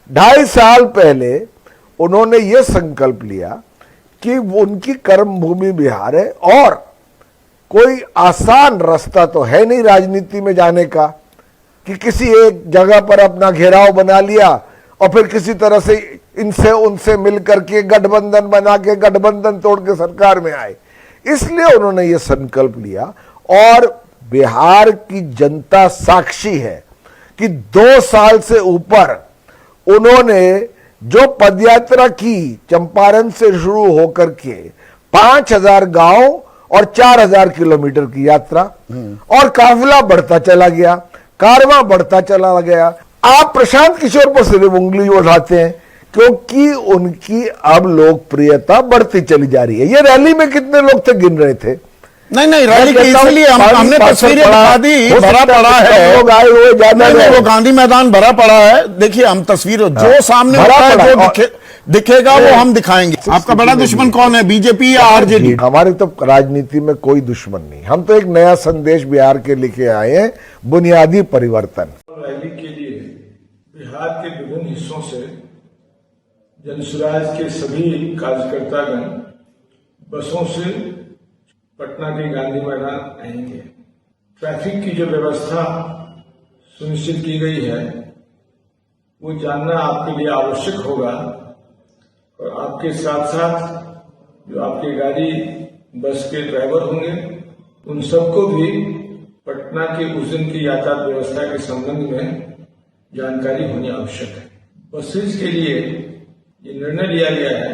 2.5 साल पहले उन्होंने ये संकल्प लिया कि उनकी कर्म भूमि बिहार है और कोई आसान रास्ता तो है नहीं राजनीति में जाने का कि किसी एक जगह पर अपना घेराव बना लिया और फिर किसी तरह से इनसे उनसे मिलकर के गठबंधन बना के गठबंधन तोड़ के सरकार में आए। इसलिए उन्होंने ये संकल्प लिया और बिहार की जनता साक्षी है कि 2 साल से ऊपर उन्होंने जो पदयात्रा की चंपारण से शुरू होकर के 5,000 गांव और 4,000 किलोमीटर की यात्रा और काफिला बढ़ता चला गया, कारवां बढ़ता चला गया। आप प्रशांत किशोर पर सिर्फ उंगली उठाते हैं क्योंकि उनकी अब लोकप्रियता बढ़ती चली जा रही है। ये रैली में कितने लोग थे गिन रहे थे? नहीं रैली के इसलिए हमने तस्वीरें दिखा दी, भरा पड़ा है, लोग आए हुए ज्यादा, वो गांधी मैदान भरा पड़ा है। देखिए हम तस्वीर जो सामने होता है जो दिखेगा वो हम दिखाएंगे। आपका बड़ा दुश्मन कौन है, बीजेपी या आरजेडी? हमारे तो राजनीति में कोई दुश्मन नहीं, हम तो एक नया संदेश बिहार के लेके आए हैं, बुनियादी परिवर्तन। रैली के लिए बिहार के विभिन्न हिस्सों से जनसुराज के सभी कार्यकर्तागण बसों से पटना के गांधी मैदान आएंगे। ट्रैफिक की जो व्यवस्था सुनिश्चित की गई है वो जानना आपके लिए आवश्यक होगा और आपके साथ साथ जो आपके गाड़ी बस के ड्राइवर होंगे उन सबको भी पटना के उस दिन की यातायात व्यवस्था के संबंध में जानकारी होनी आवश्यक है। बसेज के लिए ये निर्णय लिया गया है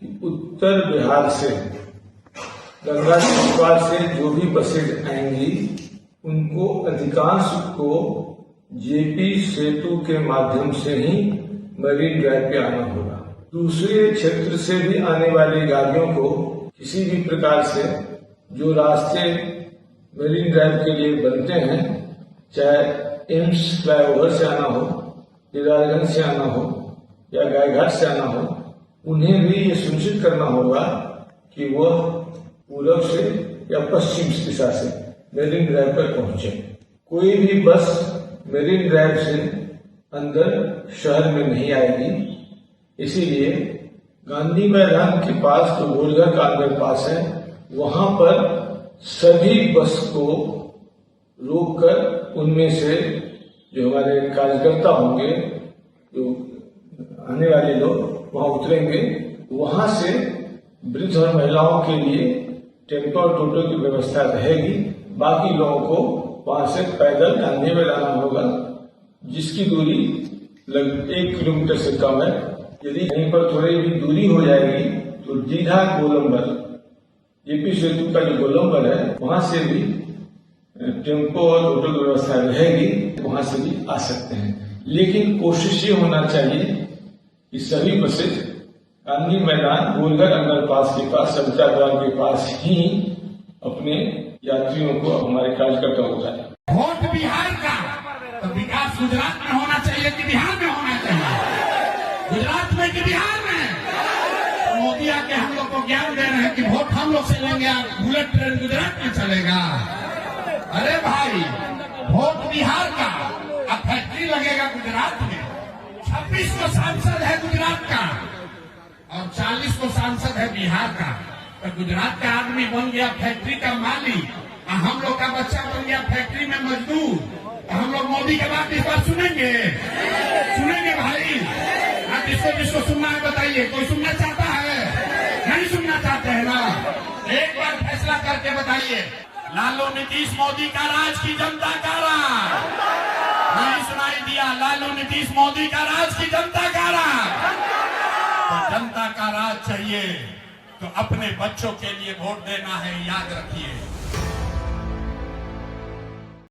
कि उत्तर बिहार से गंगा के पार से जो भी बसेज आएंगी उनको अधिकांश को जेपी सेतु के माध्यम से ही मरीन ड्राइव पे आना होगा। दूसरे क्षेत्र से भी आने वाली गाड़ियों को किसी भी प्रकार से जो रास्ते मरीन ड्राइव के लिए बनते हैं, चाहे एम्स फ्लाईओवर से आना हो, दीदारगंज से आना हो या गायघाट से आना हो, उन्हें भी ये सुनिश्चित करना होगा कि वह पूर्व से या पश्चिम दिशा से मेरीन ड्राइव पर पहुंचे। कोई भी बस मेरीन ड्राइव से अंदर शहर में नहीं आएगी। इसीलिए गांधी मैदान के पास जो गोलघर का अंदर पास है वहां पर सभी बस को रोककर उनमें से जो हमारे कार्यकर्ता होंगे, जो आने वाले लोग वहां उतरेंगे। वहां से वृद्ध और महिलाओं के लिए टेम्पो और टोटो की व्यवस्था रहेगी। बाकी लोगों को वहां से पैदल गांधी में लाना होगा, जिसकी दूरी लगभग 1 किलोमीटर से कम है। यदि कहीं पर थोड़ी भी दूरी हो जाएगी तो दीघा गोलंबर जेपी सेतु का जो गोलंबर है वहां से भी टेम्पो और टोटो की व्यवस्था रहेगी, वहां से भी आ सकते हैं। लेकिन कोशिश ये होना चाहिए कि सभी बसेज गांधी मैदान गोलघर अंडरपास के पास, संचा द्वार के पास ही अपने यात्रियों को, हमारे कार्यकर्ता उतारे। वोट बिहार का तो विकास गुजरात में होना चाहिए कि बिहार में होना चाहिए? गुजरात में कि बिहार में? मोदी आके हम लोग को ज्ञान दे रहे हैं कि वोट हम लोग से लेंगे, बुलेट ट्रेन गुजरात में चलेगा। अरे भाई, वोट बिहार का, अब फैक्ट्री लगेगा गुजरात में। 26 को सांसद है गुजरात का और 40 को सांसद है बिहार का। तो गुजरात का आदमी बन गया फैक्ट्री का मालिक और हम लोग का बच्चा बन गया फैक्ट्री में मजदूर। तो हम लोग मोदी के बात इस बार सुनेंगे भाई? आप जिसको सुनना है बताइए। कोई सुनना चाहता है? नहीं सुनना चाहते हैं ना? एक बार फैसला करके बताइए। लालू नीतीश मोदी का राज की जनता का राज? नहीं सुनाई दिया? लालू नीतीश मोदी का राज की जनता का राज? तो जनता का राज चाहिए तो अपने बच्चों के लिए वोट देना है, याद रखिए।